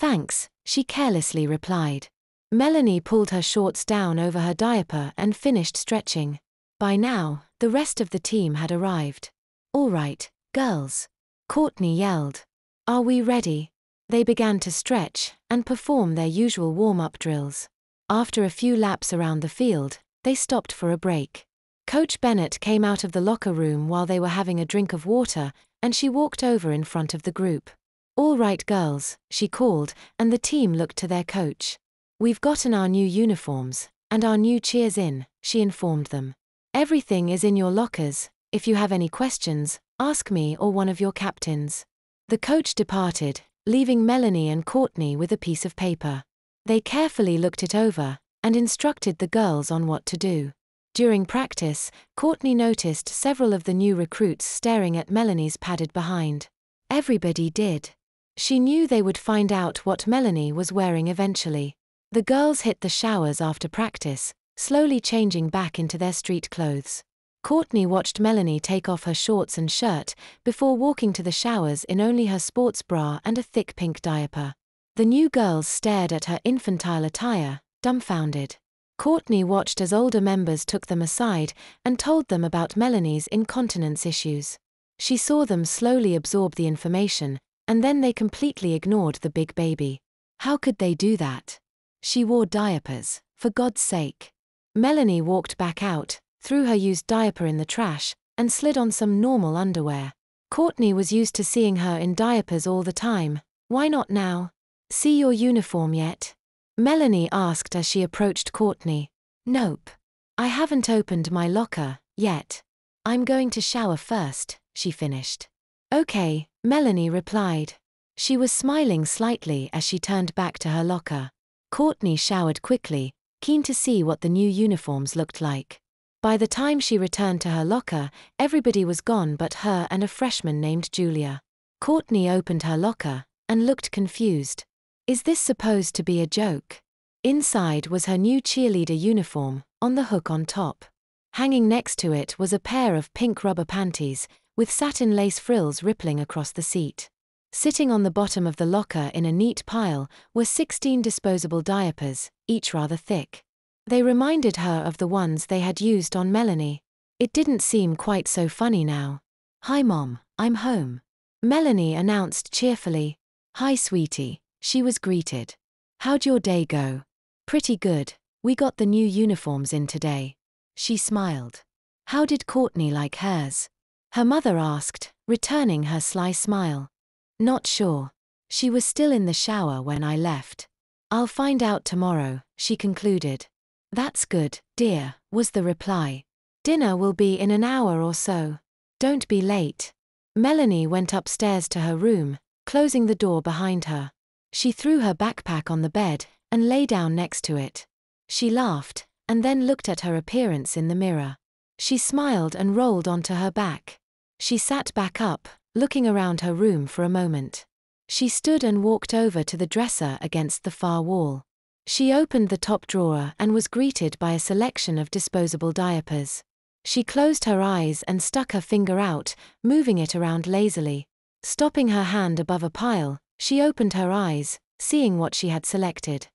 Thanks, she carelessly replied. Melanie pulled her shorts down over her diaper and finished stretching. By now, the rest of the team had arrived. All right, girls. Courtney yelled. Are we ready? They began to stretch and perform their usual warm-up drills. After a few laps around the field, they stopped for a break. Coach Bennett came out of the locker room while they were having a drink of water, and she walked over in front of the group. All right, girls, she called, and the team looked to their coach. We've gotten our new uniforms, and our new cheers in, she informed them. Everything is in your lockers. If you have any questions, ask me or one of your captains. The coach departed, leaving Melanie and Courtney with a piece of paper. They carefully looked it over and instructed the girls on what to do. During practice, Courtney noticed several of the new recruits staring at Melanie's padded behind. Everybody did. She knew they would find out what Melanie was wearing eventually. The girls hit the showers after practice, slowly changing back into their street clothes. Courtney watched Melanie take off her shorts and shirt before walking to the showers in only her sports bra and a thick pink diaper. The new girls stared at her infantile attire, dumbfounded. Courtney watched as older members took them aside and told them about Melanie's incontinence issues. She saw them slowly absorb the information, and then they completely ignored the big baby. How could they do that? She wore diapers, for God's sake. Melanie walked back out, threw her used diaper in the trash, and slid on some normal underwear. Courtney was used to seeing her in diapers all the time. Why not now? See your uniform yet? Melanie asked as she approached Courtney. Nope. I haven't opened my locker yet. I'm going to shower first, she finished. Okay, Melanie replied. She was smiling slightly as she turned back to her locker. Courtney showered quickly, keen to see what the new uniforms looked like. By the time she returned to her locker, everybody was gone but her and a freshman named Julia. Courtney opened her locker and looked confused. Is this supposed to be a joke? Inside was her new cheerleader uniform, on the hook on top. Hanging next to it was a pair of pink rubber panties, with satin lace frills rippling across the seat. Sitting on the bottom of the locker in a neat pile were 16 disposable diapers, each rather thick. They reminded her of the ones they had used on Melanie. It didn't seem quite so funny now. Hi Mom, I'm home. Melanie announced cheerfully. Hi sweetie, she was greeted. How'd your day go? Pretty good, we got the new uniforms in today. She smiled. How did Courtney like hers? Her mother asked, returning her sly smile. Not sure. She was still in the shower when I left. I'll find out tomorrow, she concluded. That's good, dear, was the reply. Dinner will be in an hour or so. Don't be late. Melanie went upstairs to her room, closing the door behind her. She threw her backpack on the bed and lay down next to it. She laughed, and then looked at her appearance in the mirror. She smiled and rolled onto her back. She sat back up, looking around her room for a moment. She stood and walked over to the dresser against the far wall. She opened the top drawer and was greeted by a selection of disposable diapers. She closed her eyes and stuck her finger out, moving it around lazily. Stopping her hand above a pile, she opened her eyes, seeing what she had selected.